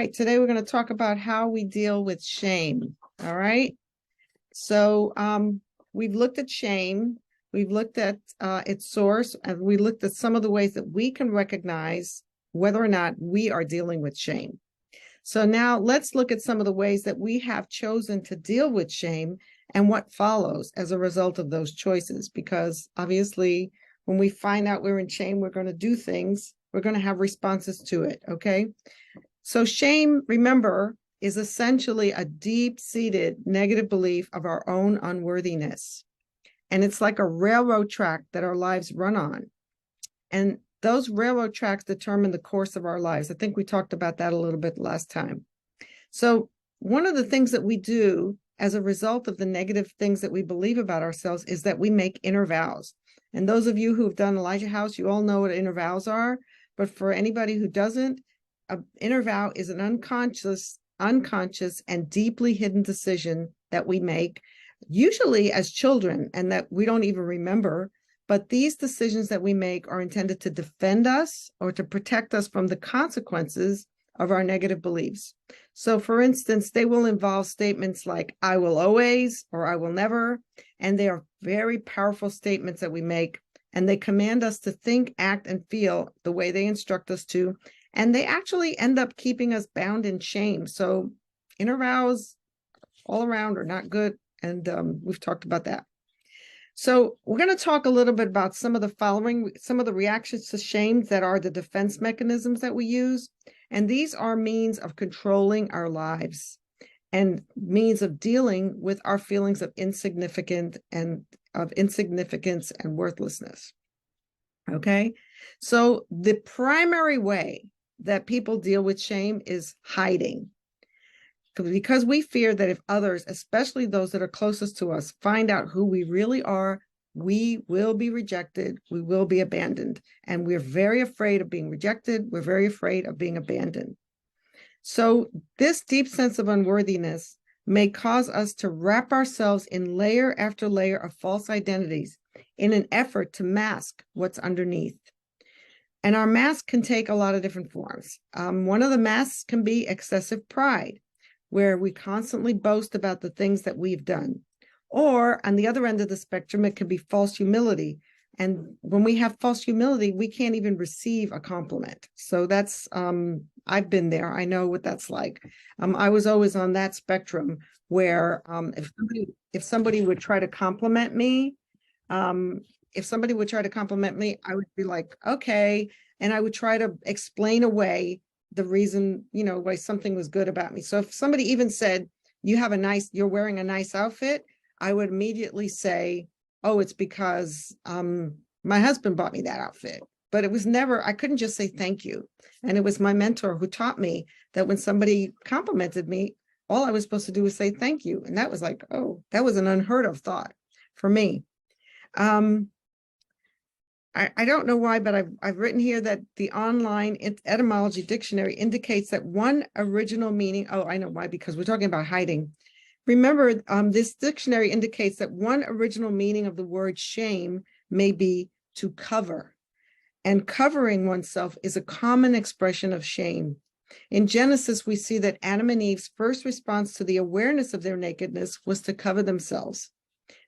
right, today we're going to talk about how we deal with shame. All right. So we've looked at shame, we've looked at its source, and we looked at some of the ways that we can recognize whether or not we are dealing with shame. So now let's look at some of the ways that we have chosen to deal with shame and what follows as a result of those choices. Because obviously, when we find out we're in shame, we're going to do things, we're going to have responses to it. Okay. So shame, remember, is essentially a deep-seated negative belief of our own unworthiness. And it's like a railroad track that our lives run on. And those railroad tracks determine the course of our lives. I think we talked about that a little bit last time. So one of the things that we do as a result of the negative things that we believe about ourselves is that we make inner vows. And those of you who've done Elijah House, you all know what inner vows are. But for anybody who doesn't, an inner vow is an unconscious and deeply hidden decision that we make, usually as children, and that we don't even remember. But these decisions that we make are intended to defend us or to protect us from the consequences of our negative beliefs. So, for instance, they will involve statements like, I will always, or I will never. And they are very powerful statements that we make. And they command us to think, act, and feel the way they instruct us to. And they actually end up keeping us bound in shame. So inner vows all around are not good. And we've talked about that. So we're going to talk a little bit about some of the reactions to shame that are the defense mechanisms that we use. And these are means of controlling our lives and means of dealing with our feelings of insignificance and worthlessness. Okay. So the primary way that people deal with shame is hiding. Because we fear that if others, especially those that are closest to us, find out who we really are, we will be rejected, we will be abandoned. And we're very afraid of being rejected. We're very afraid of being abandoned. So this deep sense of unworthiness may cause us to wrap ourselves in layer after layer of false identities in an effort to mask what's underneath. And our mask can take a lot of different forms. One of the masks can be excessive pride, where we constantly boast about the things that we've done. Or on the other end of the spectrum, it can be false humility. And when we have false humility, we can't even receive a compliment. So that's, I've been there. I know what that's like. I was always on that spectrum where if somebody would try to compliment me, I would be like, okay. And I would try to explain away the reason, why something was good about me. So if somebody even said, you're wearing a nice outfit, I would immediately say, oh, it's because my husband bought me that outfit. But it was never, I couldn't just say thank you. And it was my mentor who taught me that when somebody complimented me, all I was supposed to do was say thank you. And that was like, oh, that was an unheard of thought for me. I don't know why, but I've written here that the online etymology dictionary indicates that one original meaning, oh, I know why, because we're talking about hiding. Remember, this dictionary indicates that one original meaning of the word shame may be to cover. And covering oneself is a common expression of shame. In Genesis, we see that Adam and Eve's first response to the awareness of their nakedness was to cover themselves.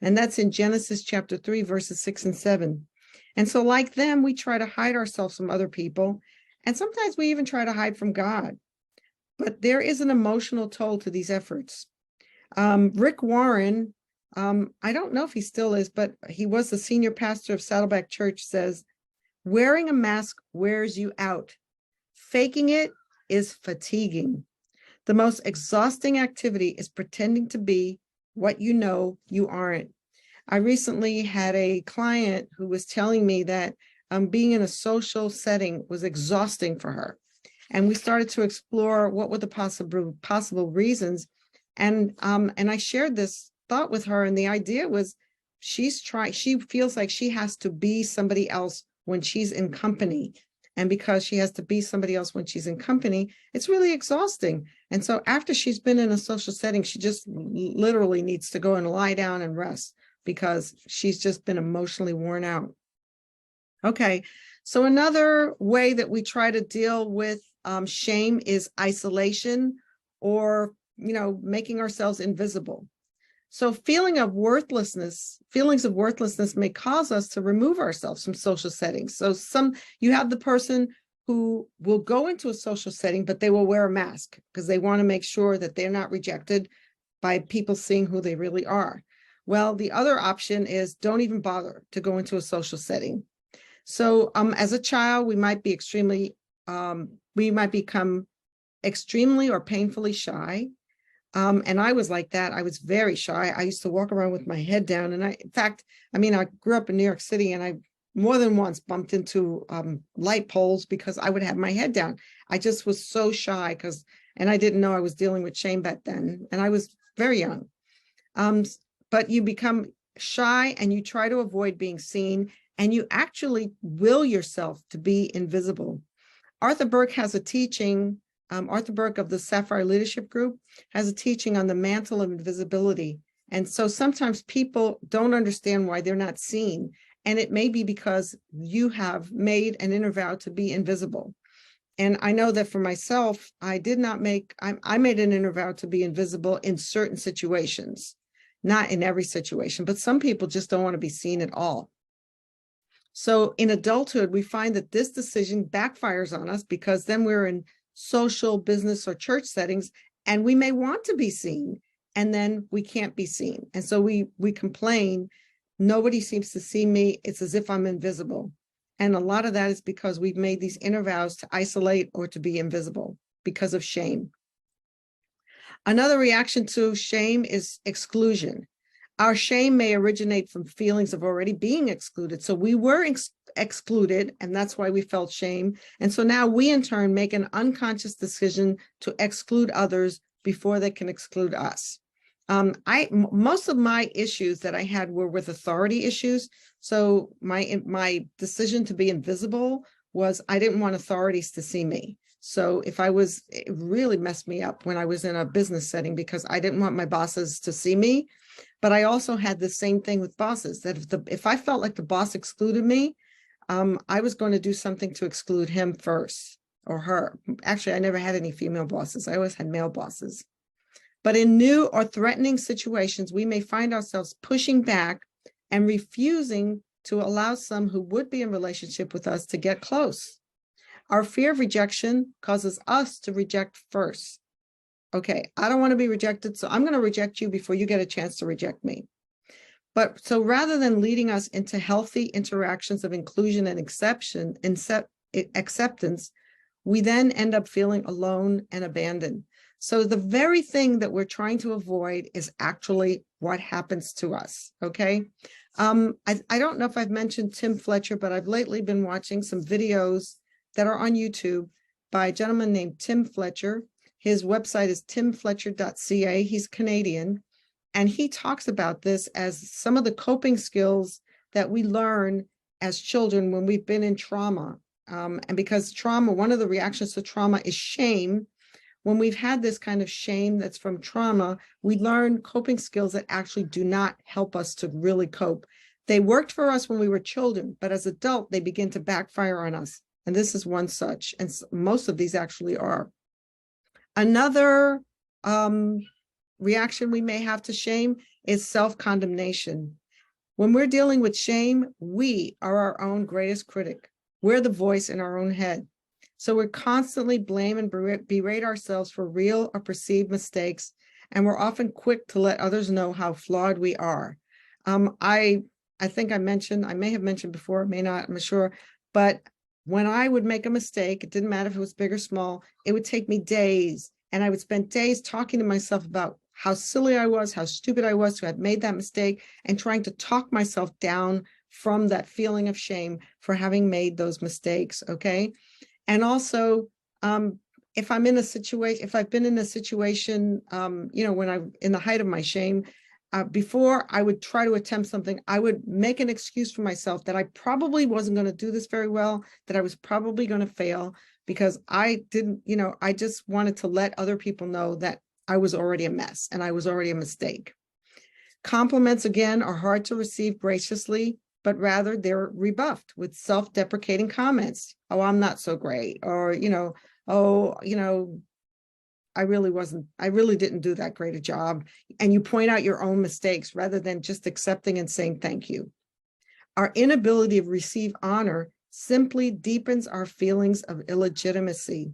And that's in Genesis chapter 3, verses 6 and 7. And so like them, we try to hide ourselves from other people. And sometimes we even try to hide from God. But there is an emotional toll to these efforts. Rick Warren, I don't know if he still is, but he was the senior pastor of Saddleback Church, says, wearing a mask wears you out. Faking it is fatiguing. The most exhausting activity is pretending to be what you know you aren't. I recently had a client who was telling me that being in a social setting was exhausting for her. And we started to explore what were the possible reasons. And I shared this thought with her. And the idea was she feels like she has to be somebody else when she's in company. And because she has to be somebody else when she's in company, it's really exhausting. And so after she's been in a social setting, she just literally needs to go and lie down and rest, because she's just been emotionally worn out. Okay, so another way that we try to deal with shame is isolation or, making ourselves invisible. So feelings of worthlessness may cause us to remove ourselves from social settings. So you have the person who will go into a social setting, but they will wear a mask because they want to make sure that they're not rejected by people seeing who they really are. Well, the other option is don't even bother to go into a social setting. So as a child, we might become extremely or painfully shy. And I was like that. I was very shy. I used to walk around with my head down. And I grew up in New York City, and I more than once bumped into light poles because I would have my head down. I just was so shy and I didn't know I was dealing with shame back then. And I was very young. But you become shy and you try to avoid being seen, and you actually will yourself to be invisible. Arthur Burk has a teaching. Arthur Burk of the Sapphire Leadership Group has a teaching on the mantle of invisibility. And so sometimes people don't understand why they're not seen. And it may be because you have made an inner vow to be invisible. And I know that for myself, I made an inner vow to be invisible in certain situations, not in every situation, but some people just don't want to be seen at all. So in adulthood, we find that this decision backfires on us because then we're in social, business, or church settings, and we may want to be seen, and then we can't be seen. And so we complain, nobody seems to see me. It's as if I'm invisible. And a lot of that is because we've made these inner vows to isolate or to be invisible because of shame. Another reaction to shame is exclusion. Our shame may originate from feelings of already being excluded. So we were excluded, and that's why we felt shame. And so now we, in turn, make an unconscious decision to exclude others before they can exclude us. Most of my issues that I had were with authority issues. So my decision to be invisible was I didn't want authorities to see me. So it really messed me up when I was in a business setting because I didn't want my bosses to see me. But I also had the same thing with bosses, that if I felt like the boss excluded me, I was going to do something to exclude him first, or her. Actually, I never had any female bosses. I always had male bosses. But in new or threatening situations, we may find ourselves pushing back and refusing to allow some who would be in relationship with us to get close. Our fear of rejection causes us to reject first. Okay, I don't want to be rejected, so I'm going to reject you before you get a chance to reject me. But so rather than leading us into healthy interactions of inclusion and acceptance, we then end up feeling alone and abandoned. So the very thing that we're trying to avoid is actually what happens to us, okay? I don't know if I've mentioned Tim Fletcher, but I've lately been watching some videos that are on YouTube by a gentleman named Tim Fletcher. His website is timfletcher.ca. He's Canadian, and he talks about this as some of the coping skills that we learn as children when we've been in trauma. And because trauma, one of the reactions to trauma is shame. When we've had this kind of shame that's from trauma, we learn coping skills that actually do not help us to really cope. They worked for us when we were children, but as adults, they begin to backfire on us. And this is one such, and most of these actually are. Another reaction we may have to shame is self-condemnation. When we're dealing with shame, we are our own greatest critic. We're the voice in our own head. So we're constantly blame and berate ourselves for real or perceived mistakes, and we're often quick to let others know how flawed we are. I think I may have mentioned before, may not, I'm not sure, but when I would make a mistake, it didn't matter if it was big or small, it would take me days, and I would spend days talking to myself about how silly I was, how stupid I was to have made that mistake, and trying to talk myself down from that feeling of shame for having made those mistakes, okay? And also, if I've been in a situation, when I'm in the height of my shame, before I would try to attempt something, I would make an excuse for myself that I probably wasn't going to do this very well, that I was probably going to fail, because I didn't, I just wanted to let other people know that I was already a mess and I was already a mistake. Compliments, again, are hard to receive graciously, but rather they're rebuffed with self-deprecating comments. Oh, I'm not so great. Or, oh, I really didn't do that great a job. And you point out your own mistakes rather than just accepting and saying thank you. Our inability to receive honor simply deepens our feelings of illegitimacy.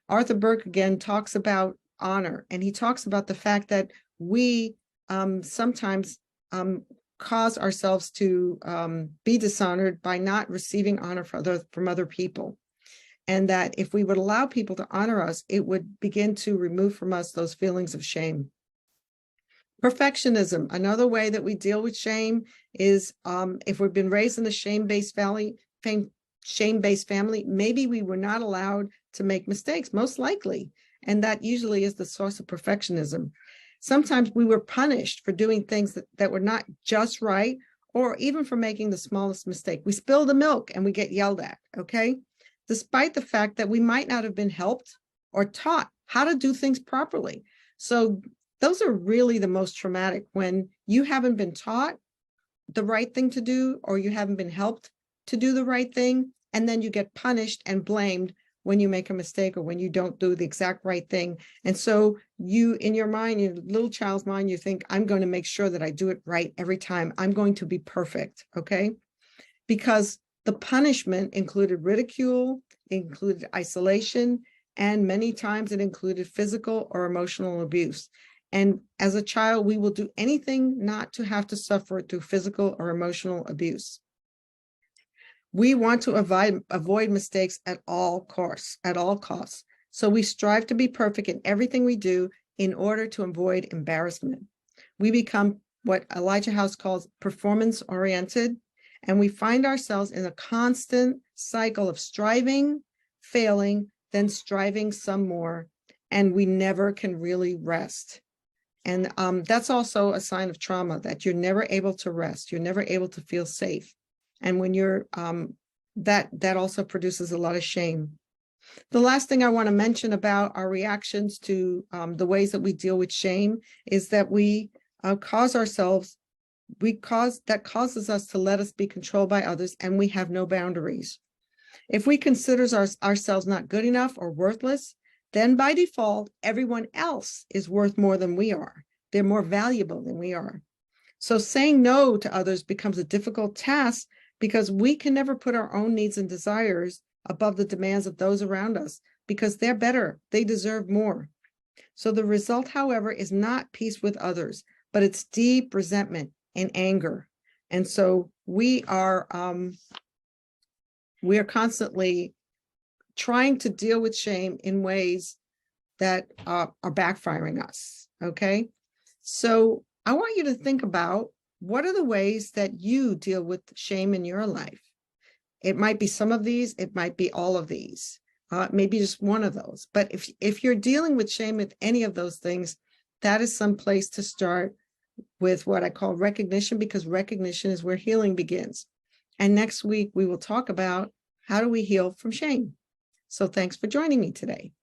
Arthur Burke again talks about honor, and he talks about the fact that we sometimes cause ourselves to be dishonored by not receiving honor from other people. And that if we would allow people to honor us, it would begin to remove from us those feelings of shame. Perfectionism. Another way that we deal with shame is if we've been raised in a shame-based family, maybe we were not allowed to make mistakes, most likely. And that usually is the source of perfectionism. Sometimes we were punished for doing things that were not just right, or even for making the smallest mistake. We spill the milk and we get yelled at, okay? Despite the fact that we might not have been helped or taught how to do things properly. So those are really the most traumatic, when you haven't been taught the right thing to do, or you haven't been helped to do the right thing, and then you get punished and blamed when you make a mistake or when you don't do the exact right thing. And so you, in your mind, your little child's mind, you think, I'm going to make sure that I do it right every time. I'm going to be perfect, okay? Because the punishment included ridicule, included isolation, and many times it included physical or emotional abuse. And as a child, we will do anything not to have to suffer through physical or emotional abuse. We want to avoid mistakes at all costs. So we strive to be perfect in everything we do in order to avoid embarrassment. We become what Elijah House calls performance-oriented, and we find ourselves in a constant cycle of striving, failing, then striving some more, and we never can really rest. And that's also a sign of trauma, that you're never able to rest. You're never able to feel safe. And when you're, that also produces a lot of shame. The last thing I want to mention about our reactions to the ways that we deal with shame is that we causes us to let us be controlled by others, and we have no boundaries. If we consider ourselves not good enough or worthless, then by default, everyone else is worth more than we are. They're more valuable than we are. So saying no to others becomes a difficult task, because we can never put our own needs and desires above the demands of those around us, because they're better, they deserve more. So the result, however, is not peace with others, but it's deep resentment and anger. And so we are constantly trying to deal with shame in ways that are backfiring us, okay? So I want you to think about, what are the ways that you deal with shame in your life? It might be some of these, it might be all of these, maybe just one of those. But if you're dealing with shame with any of those things, that is some place to start with what I call recognition, because recognition is where healing begins. And next week, we will talk about how do we heal from shame. So thanks for joining me today.